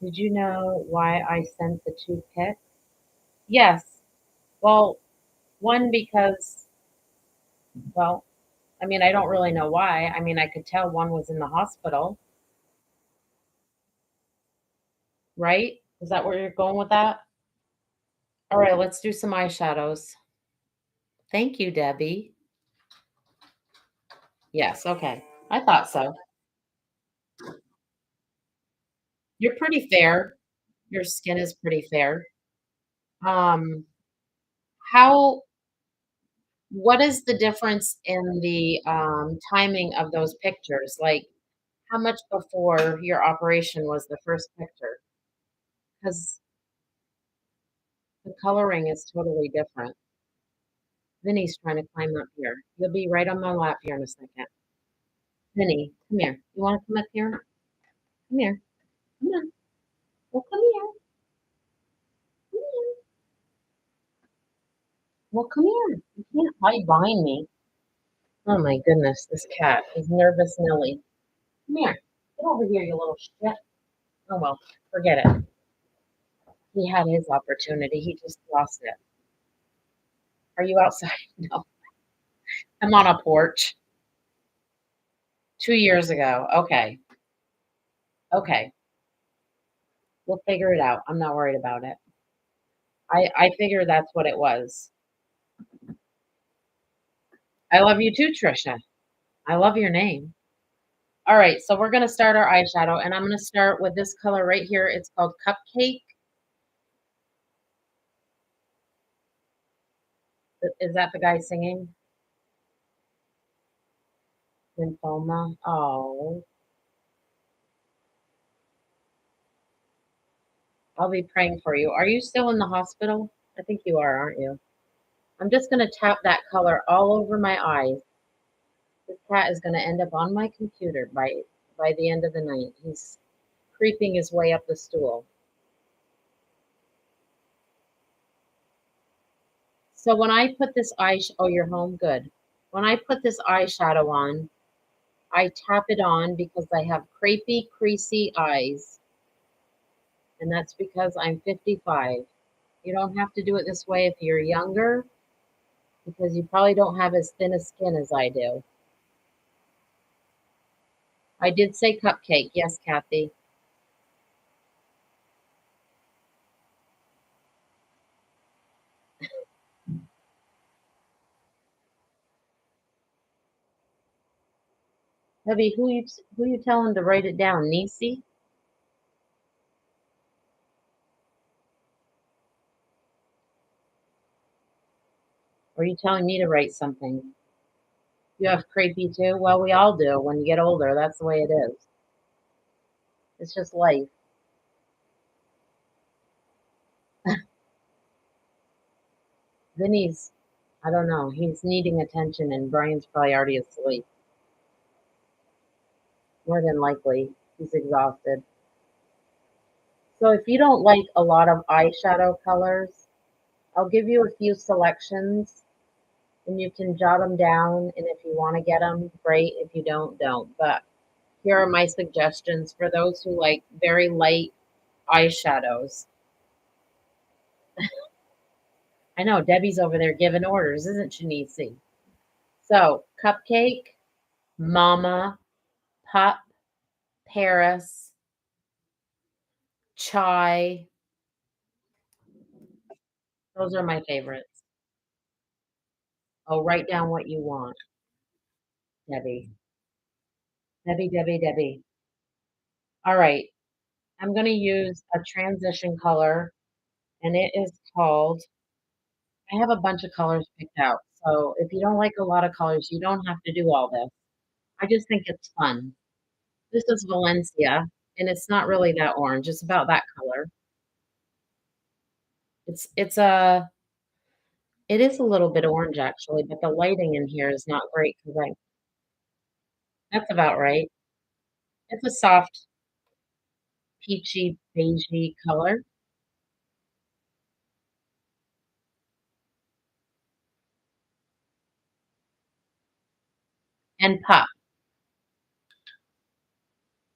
Did you know why I sent the two pics? Yes. Well, one because, well, I mean, I don't really know why. I mean, I could tell one was in the hospital, right? Is that where you're going with that? All right, let's do some eyeshadows. Thank you, Debbie. Yes, okay. I thought so. You're pretty fair. Your skin is pretty fair. Um, how what is the difference in the timing of those pictures? Like, how much before your operation was the first picture? Because the coloring is totally different. Vinny's trying to climb up here. You'll be right on my lap here in a second. Vinny, come here. You want to come up here? Come here. Come on. Well, come here. Come here. Well, come here. You can't hide behind me. Oh my goodness, this cat is nervous Nelly. Come here. Get over here, you little shit. Oh well, forget it. He had his opportunity. He just lost it. Are you outside? No. I'm on a porch. 2 years ago. Okay. Okay. We'll figure it out. I'm not worried about it. I figure that's what it was. I love you too, Trisha. I love your name. All right, so we're gonna start our eyeshadow, and I'm gonna start with this color right here. It's called Cupcake. Is that the guy singing? Lymphoma. Oh, I'll be praying for you. Are you still in the hospital? I think you are, aren't you? I'm just gonna tap that color all over my eyes. This cat is gonna end up on my computer by the end of the night. He's creeping his way up the stool. So when I put this oh, you're home, good. When I put this eyeshadow on, I tap it on because I have crepey, creasy eyes, and that's because I'm 55. You don't have to do it this way if you're younger because you probably don't have as thin a skin as I do. I did say cupcake. Yes, Kathy. Debbie, who you telling to write it down? Nisi? Or are you telling me to write something? You have crepey too? Well, we all do. When you get older, that's the way it is. It's just life. Vinny's, I don't know, he's needing attention and Brian's probably already asleep. More than likely. He's exhausted. So if you don't like a lot of eyeshadow colors, I'll give you a few selections and you can jot them down. And if you want to get them, great. If you don't, don't. But here are my suggestions for those who like very light eyeshadows. I know Debbie's over there giving orders, isn't she, Niecy? So, Cupcake, Mama, Pop, Paris, Chai. Those are my favorites. Oh, write down what you want, Debbie. Debbie, Debbie, Debbie. All right. I'm going to use a transition color, and it is called, I have a bunch of colors picked out. So if you don't like a lot of colors, you don't have to do all this. I just think it's fun. This is Valencia, and it's not really that orange. It's about that color. It's it is a little bit orange actually, but the lighting in here is not great because I that's about right. It's a soft peachy beigey color and pop.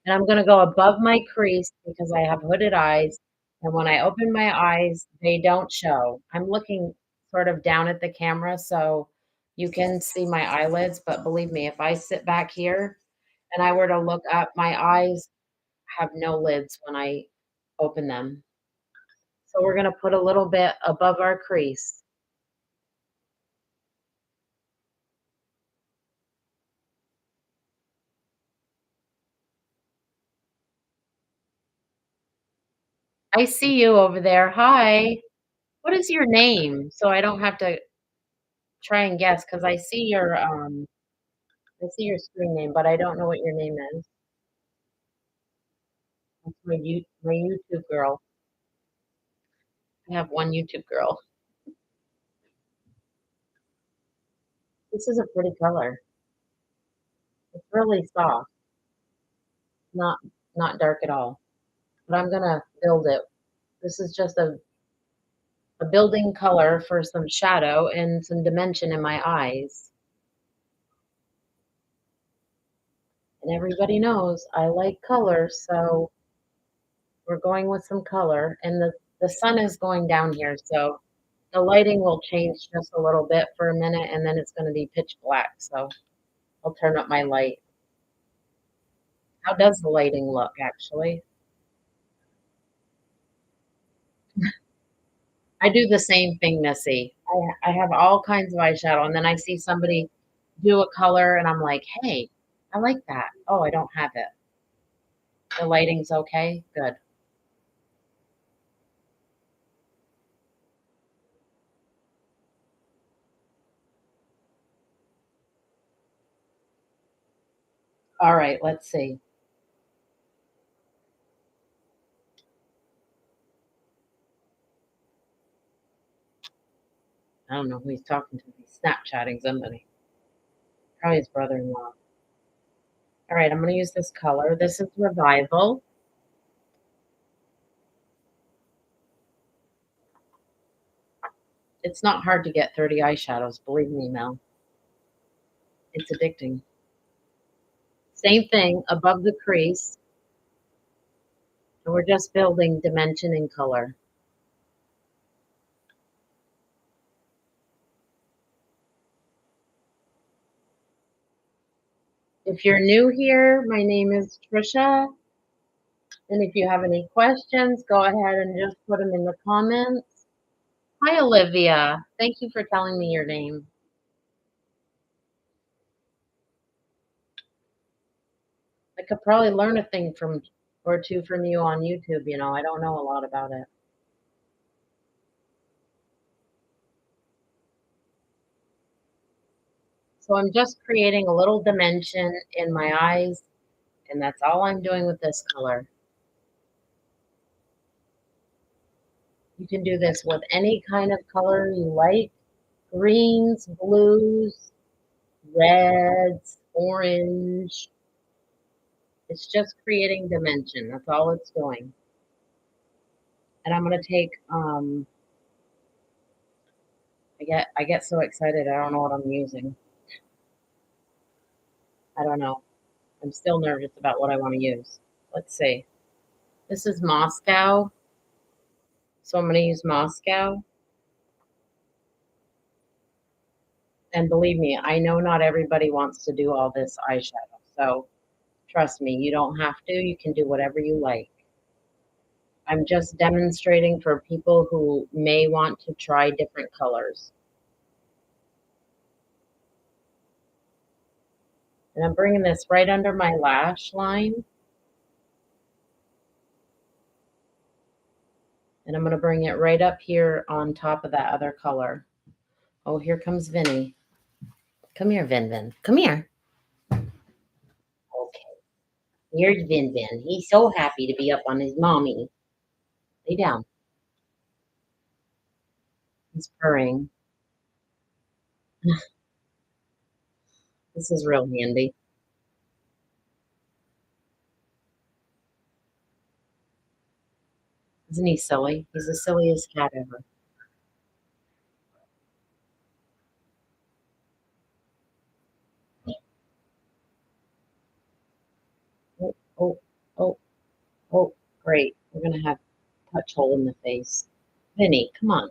And I'm gonna go above my crease because I have hooded eyes, and when I open my eyes, they don't show. I'm looking sort of down at the camera so you can see my eyelids, but believe me, if I sit back here and I were to look up, my eyes have no lids when I open them. So we're gonna put a little bit above our crease. I see you over there. Hi. What is your name? So I don't have to try and guess because I see your screen name, but I don't know what your name is. That's my YouTube girl. I have one YouTube girl. This is a pretty color. It's really soft, not not dark at all. But I'm gonna build it. This is just a building color for some shadow and some dimension in my eyes. And everybody knows I like color, so we're going with some color. And the sun is going down here, so the lighting will change just a little bit for a minute, and then it's gonna be pitch black. So I'll turn up my light. How does the lighting look, actually? I do the same thing, Missy. I have all kinds of eyeshadow, and then I see somebody do a color, and I'm like, "Hey, I like that." Oh, I don't have it. The lighting's okay? Good. All right, let's see. I don't know who he's talking to. He's Snapchatting somebody. Probably his brother-in-law. All right, I'm gonna use this color. This is Revival. It's not hard to get 30 eyeshadows, believe me, Mel. It's addicting. Same thing above the crease, and we're just building dimension and color. If you're new here, my name is Trisha, and if you have any questions, go ahead and just put them in the comments. Hi, Olivia. Thank you for telling me your name. I could probably learn a thing from or two from you on YouTube, I don't know a lot about it. So I'm just creating a little dimension in my eyes, and that's all I'm doing with this color. You can do this with any kind of color you like, greens, blues, reds, orange. It's just creating dimension. That's all it's doing. And I'm gonna take, I get so excited, I don't know what I'm using. I don't know. I'm still nervous about what I wanna use. Let's see. This is Moscow, so I'm gonna use Moscow. And believe me, I know not everybody wants to do all this eyeshadow, so trust me, you don't have to, you can do whatever you like. I'm just demonstrating for people who may want to try different colors. And I'm bringing this right under my lash line, and I'm gonna bring it right up here on top of that other color. Oh, here comes Vinny. Come here, Vin Vin. Come here. Okay. Here's Vin Vin. He's so happy to be up on his mommy. Lay down. He's purring. This is real handy. Isn't he silly? He's the silliest cat ever. Oh, oh, oh, oh, great. We're gonna have touch hole in the face. Vinny, come on.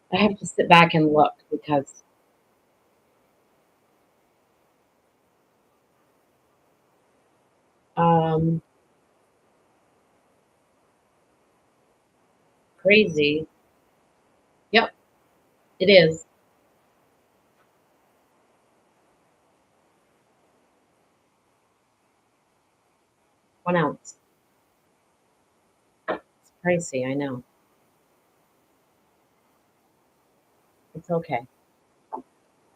I have to sit back and look because um crazy. Yep, it is. 1 ounce. It's pricey, I know. It's okay. All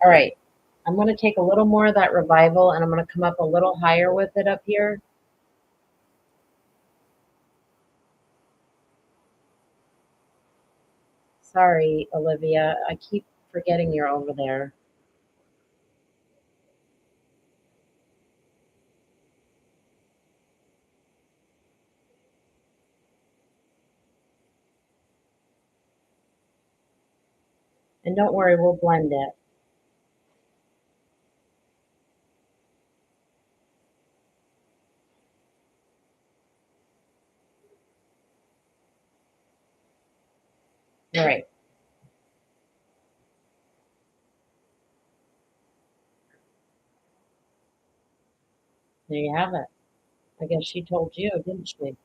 right. I'm gonna take a little more of that revival and I'm gonna come up a little higher with it up here. Sorry, Olivia. I keep forgetting you're over there. And don't worry, we'll blend it. All right. There you have it. I guess she told you, didn't she?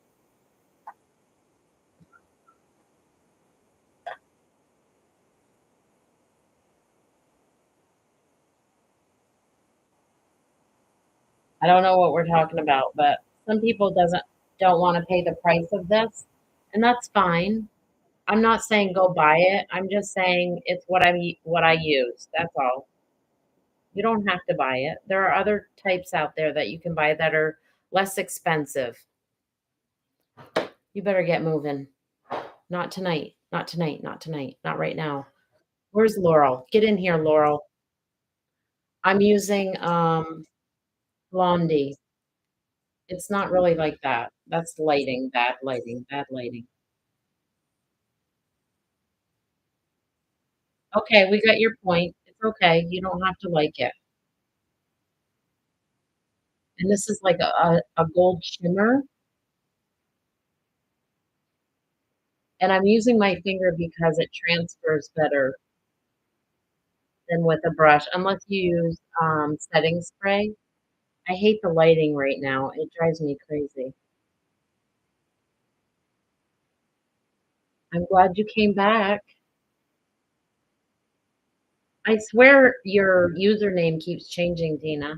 I don't know what we're talking about, but some people doesn't don't want to pay the price of this, and that's fine. I'm not saying go buy it. I'm just saying it's what I use. That's all. You don't have to buy it. There are other types out there that you can buy that are less expensive. You better get moving. Not tonight. Not tonight. Not tonight. Not right now. Where's Laurel? Get in here, Laurel. I'm using Blondie. It's not really like that. That's lighting, bad lighting, bad lighting. Okay, we got your point. It's okay. You don't have to like it. And this is like a gold shimmer. And I'm using my finger because it transfers better than with a brush, unless you use setting spray. I hate the lighting right now. It drives me crazy. I'm glad you came back. I swear your username keeps changing, Tina.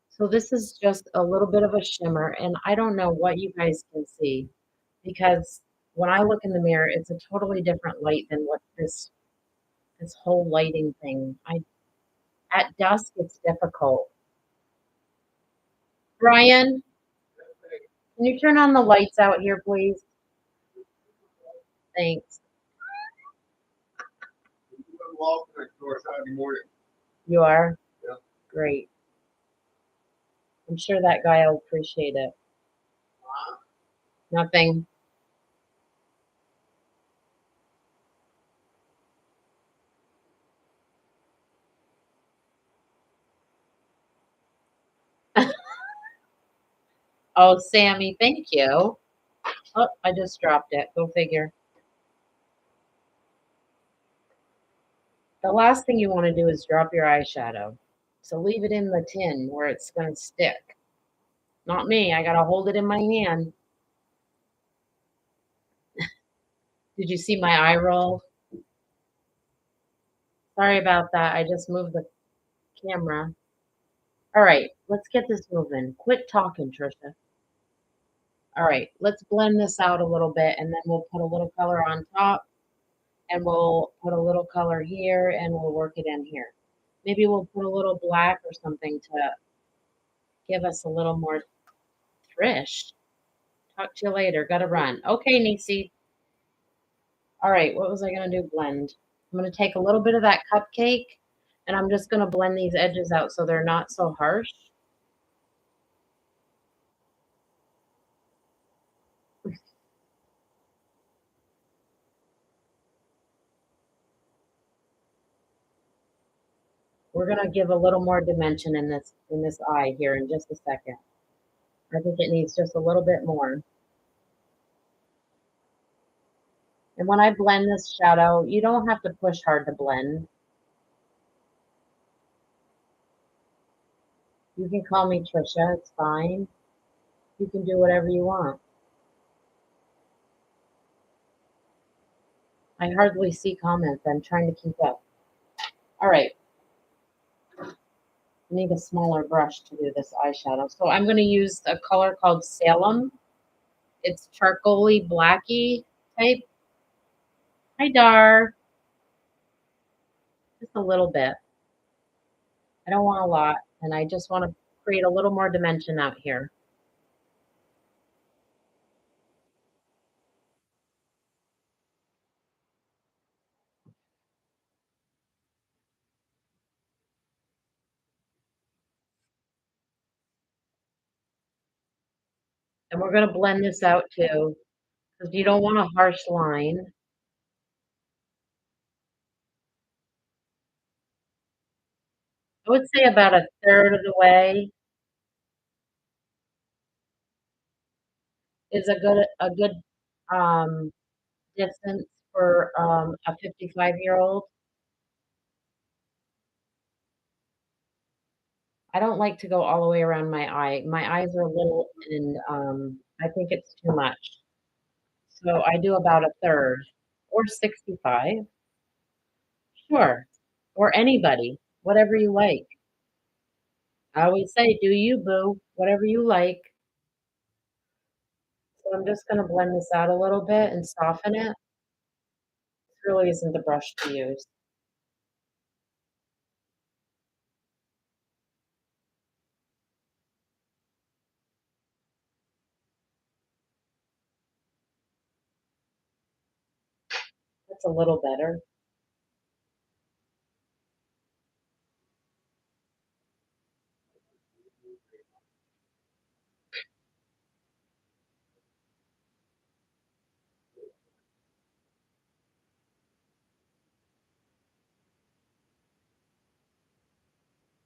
So this is just a little bit of a shimmer, and I don't know what you guys can see because when I look in the mirror, it's a totally different light than what this whole lighting thing. I At dusk, it's difficult. Brian, can you turn on the lights out here, please? Thanks. You are? Great. I'm sure that guy will appreciate it. Nothing. Oh, Sammy, thank you. Oh, I just dropped it. Go figure. The last thing you want to do is drop your eyeshadow. So leave it in the tin where it's going to stick. Not me. I got to hold it in my hand. Did you see my eye roll? Sorry about that. I just moved the camera. All right, let's get this moving. Quit talking, Trisha. All right, let's blend this out a little bit and then we'll put a little color on top and we'll put a little color here and we'll work it in here. Maybe we'll put a little black or something to give us a little more Trish. Talk to you later. Gotta run. Okay, Nisi. All right, what was I gonna do? Blend. I'm gonna take a little bit of that cupcake and I'm just gonna blend these edges out so they're not so harsh. We're gonna give a little more dimension in this eye here in just a second. I think it needs just a little bit more. And when I blend this shadow, you don't have to push hard to blend. You can call me Trisha, it's fine. You can do whatever you want. I hardly see comments. I'm trying to keep up. All right. I need a smaller brush to do this eyeshadow. So I'm going to use a color called Salem. It's charcoaly blacky type. Hi, Dar. Just a little bit. I don't want a lot. And I just want to create a little more dimension out here. And we're going to blend this out too, because you don't want a harsh line. I would say about a third of the way is a good um, distance for a 55-year-old. I don't like to go all the way around my eye. My eyes are little, and I think it's too much. So I do about a third or 65. Sure. Or anybody, whatever you like. I always say, do you, boo, whatever you like. So I'm just going to blend this out a little bit and soften it. This really isn't the brush to use. That's a little better.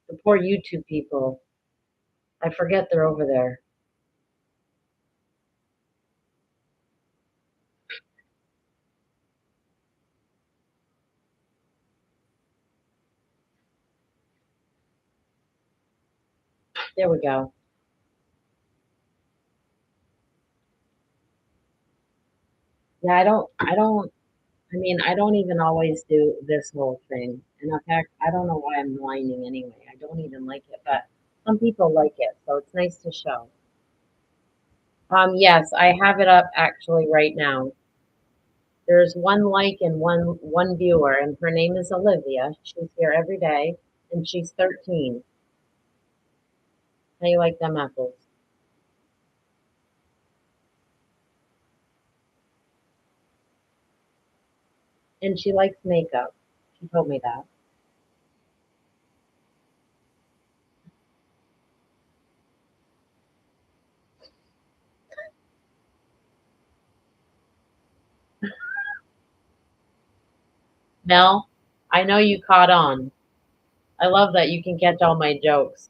The poor YouTube people. I forget they're over there. There we go. Yeah, I don't even always do this whole thing. And in fact, I don't know why I'm whining anyway. I don't even like it, but some people like it, so it's nice to show. Yes, I have it up actually right now. There's one like and one viewer, and her name is Olivia. She's here every day, and she's 13. How you like them apples? And she likes makeup. She told me that. Mel, I know you caught on. I love that you can catch all my jokes.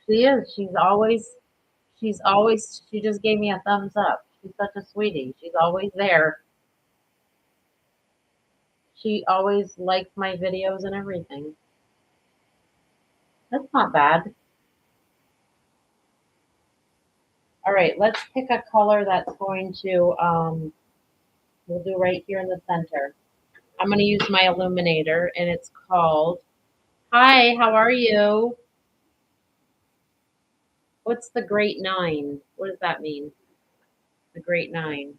She is. She just gave me a thumbs up. She's such a sweetie. She's always there. She always likes my videos and everything. That's not bad. All right, let's pick a color that's going to, we'll do right here in the center. I'm going to use my illuminator, and it's called, hi, how are you? What's the Great Nine? What does that mean? The Great Nine.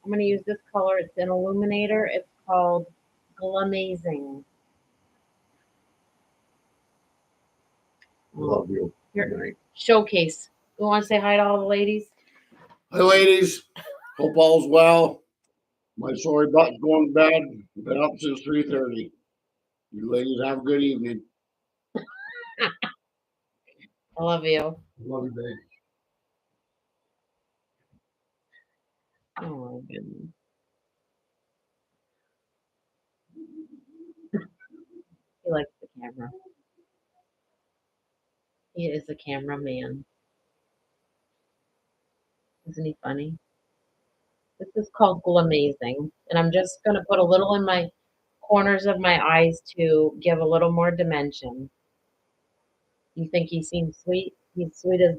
I'm going to use this color. It's an illuminator. It's called Glamazing. Love you. Here, showcase. You want to say hi to all the ladies? Hi, ladies. Hope all's well. My sorry butt's going to bed. Been up since 3:30. You ladies have a good evening. I love you. Love you, babe. Oh, goodness. He likes the camera. He is a cameraman. Isn't he funny? This is called Glamazing, and I'm just going to put a little in my corners of my eyes to give a little more dimension. You think he seems sweet? He's sweet as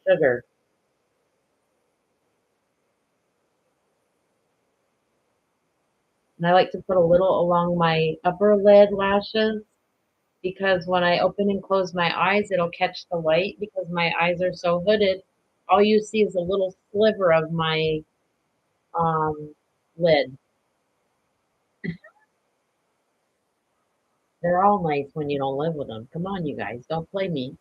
sugar. And I like to put a little along my upper lid lashes because when I open and close my eyes, it'll catch the light because my eyes are so hooded. All you see is a little sliver of my um, lid. They're all nice when you don't live with them. Come on, you guys, don't play me.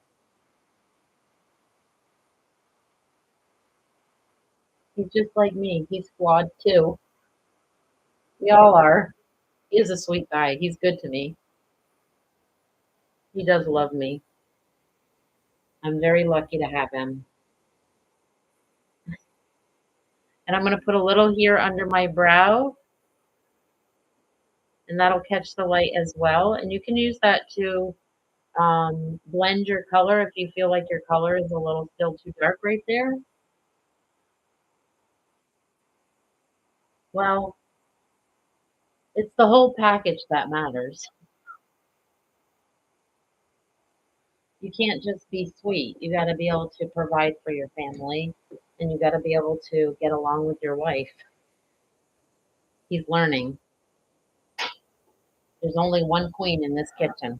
He's just like me. He's flawed too. We all are. He is a sweet guy. He's good to me. He does love me. I'm very lucky to have him. And I'm going to put a little here under my brow, and that'll catch the light as well. And you can use that to blend your color if you feel like your color is a little still too dark right there. Well, it's the whole package that matters. You can't just be sweet. You got to be able to provide for your family, and you got to be able to get along with your wife. He's learning. There's only one queen in this kitchen.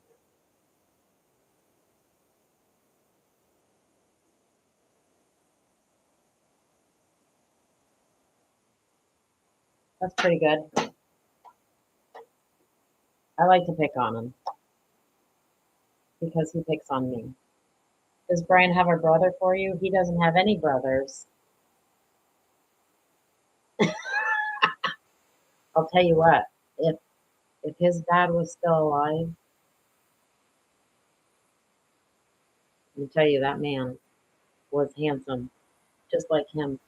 That's pretty good. I like to pick on him because he picks on me. Does Brian have a brother for you? He doesn't have any brothers. I'll tell you what, if his dad was still alive, let me tell you that man was handsome, just like him.